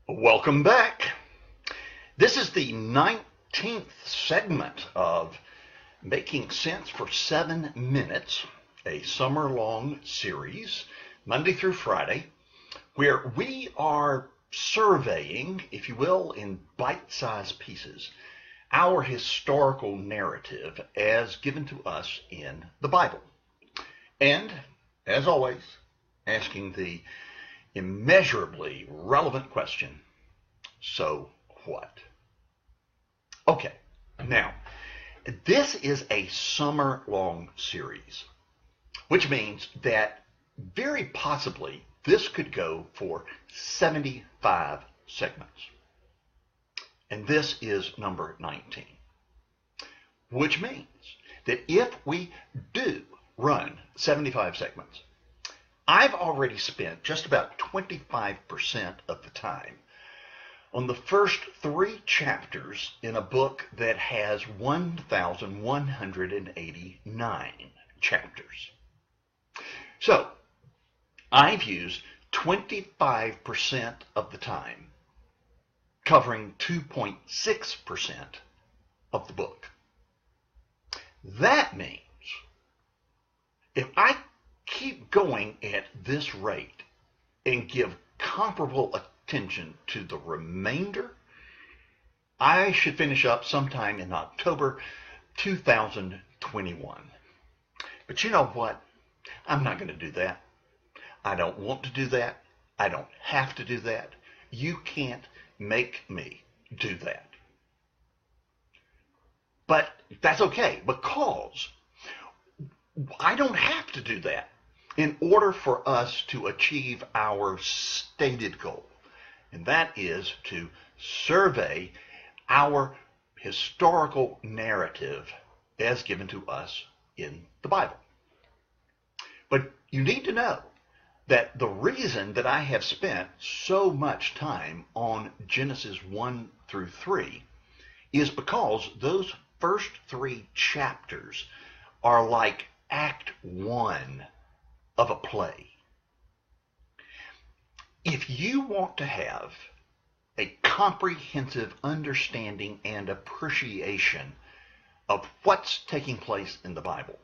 Welcome back. This is the 19th segment of Making Sense for 7 Minutes, a summer-long series, Monday through Friday, where we are surveying, if you will, in bite-sized pieces, our historical narrative as given to us in the Bible. And, as always, asking the immeasurably relevant question, so what? Okay, now, this is a summer-long series, which means that very possibly this could go for 75 segments. And this is number 19, which means that if we do run 75 segments, I've already spent just about 25% of the time on the first 3 chapters in a book that has 1,189 chapters. So, I've used 25% of the time, covering 2.6% of the book. That means if I keep going at this rate and give comparable attention to the remainder, I should finish up sometime in October 2021. But you know what? I'm not going to do that. I don't want to do that. I don't have to do that. You can't make me do that. But that's okay, because I don't have to do that in order for us to achieve our stated goal, and that is to survey our historical narrative as given to us in the Bible. But you need to know that the reason that I have spent so much time on Genesis 1 through 3 is because those first 3 chapters are like Act 1 of a play. If you want to have a comprehensive understanding and appreciation of what's taking place in the Bible,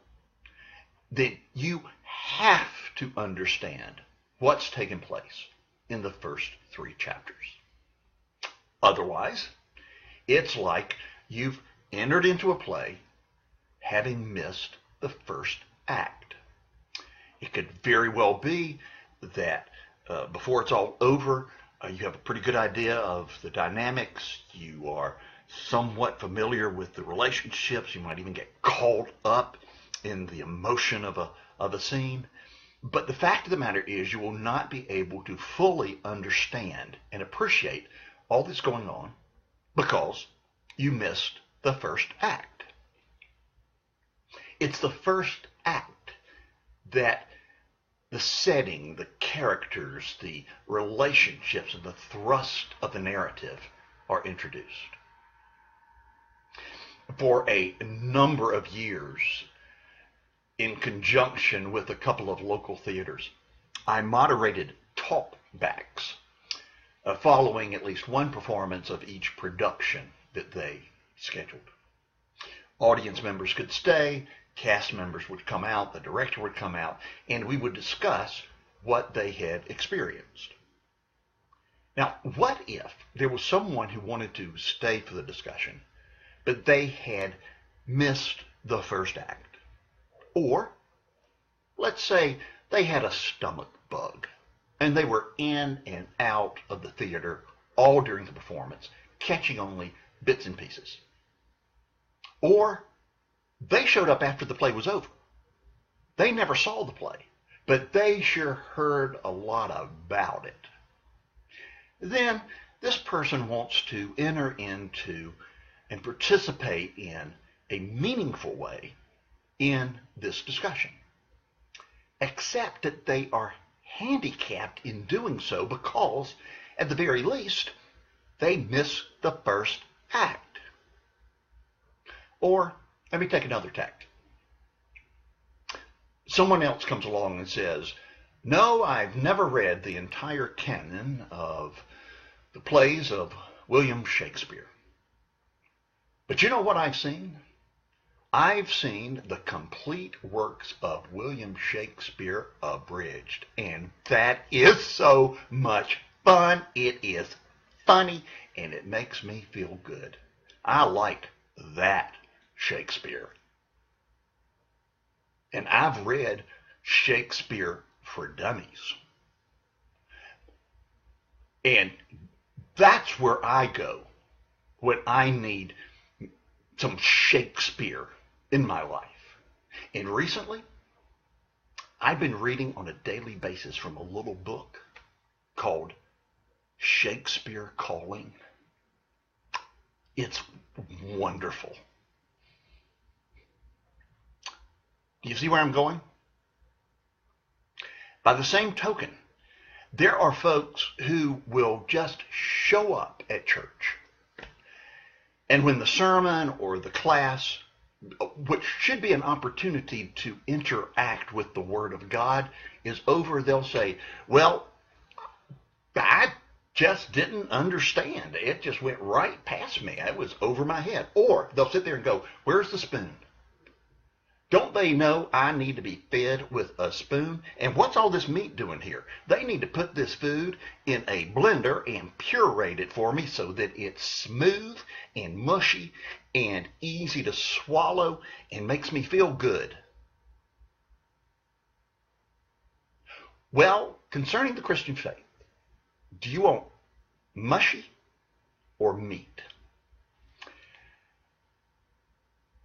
then you have to understand what's taking place in the first 3 chapters. Otherwise, it's like you've entered into a play having missed the first act. It could very well be that before it's all over, you have a pretty good idea of the dynamics. You are somewhat familiar with the relationships. You might even get caught up in the emotion of a scene. But the fact of the matter is you will not be able to fully understand and appreciate all that's going on because you missed the first act. It's the first act that the setting, the characters, the relationships, and the thrust of the narrative are introduced. For a number of years, in conjunction with a couple of local theaters, I moderated talkbacks following at least one performance of each production that they scheduled. Audience members could stay, cast members would come out, the director would come out, and we would discuss what they had experienced. Now, what if there was someone who wanted to stay for the discussion, but they had missed the first act? Or, let's say they had a stomach bug, and they were in and out of the theater all during the performance, catching only bits and pieces. Or, they showed up after the play was over. They never saw the play, but they sure heard a lot about it. Then this person wants to enter into and participate in a meaningful way in this discussion, except that they are handicapped in doing so because, at the very least, they miss the first act. Or, let me take another tact. Someone else comes along and says, no, I've never read the entire canon of the plays of William Shakespeare. But you know what I've seen? I've seen the complete works of William Shakespeare abridged, and that is so much fun. It is funny, and it makes me feel good. I like that Shakespeare. And I've read Shakespeare for Dummies. And that's where I go when I need some Shakespeare in my life. And recently, I've been reading on a daily basis from a little book called Shakespeare Calling. It's wonderful. Do you see where I'm going? By the same token, there are folks who will just show up at church. And when the sermon or the class, which should be an opportunity to interact with the Word of God, is over, they'll say, well, I just didn't understand. It just went right past me. It was over my head. Or they'll sit there and go, where's the spoon? Don't they know I need to be fed with a spoon? And what's all this meat doing here? They need to put this food in a blender and puree it for me so that it's smooth and mushy and easy to swallow and makes me feel good. Well, concerning the Christian faith, do you want mushy or meat?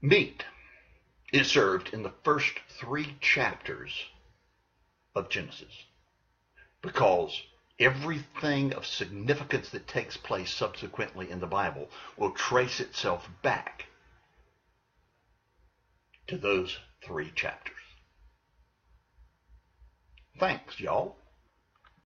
Meat is served in the first 3 chapters of Genesis, because everything of significance that takes place subsequently in the Bible will trace itself back to those 3 chapters. Thanks, y'all.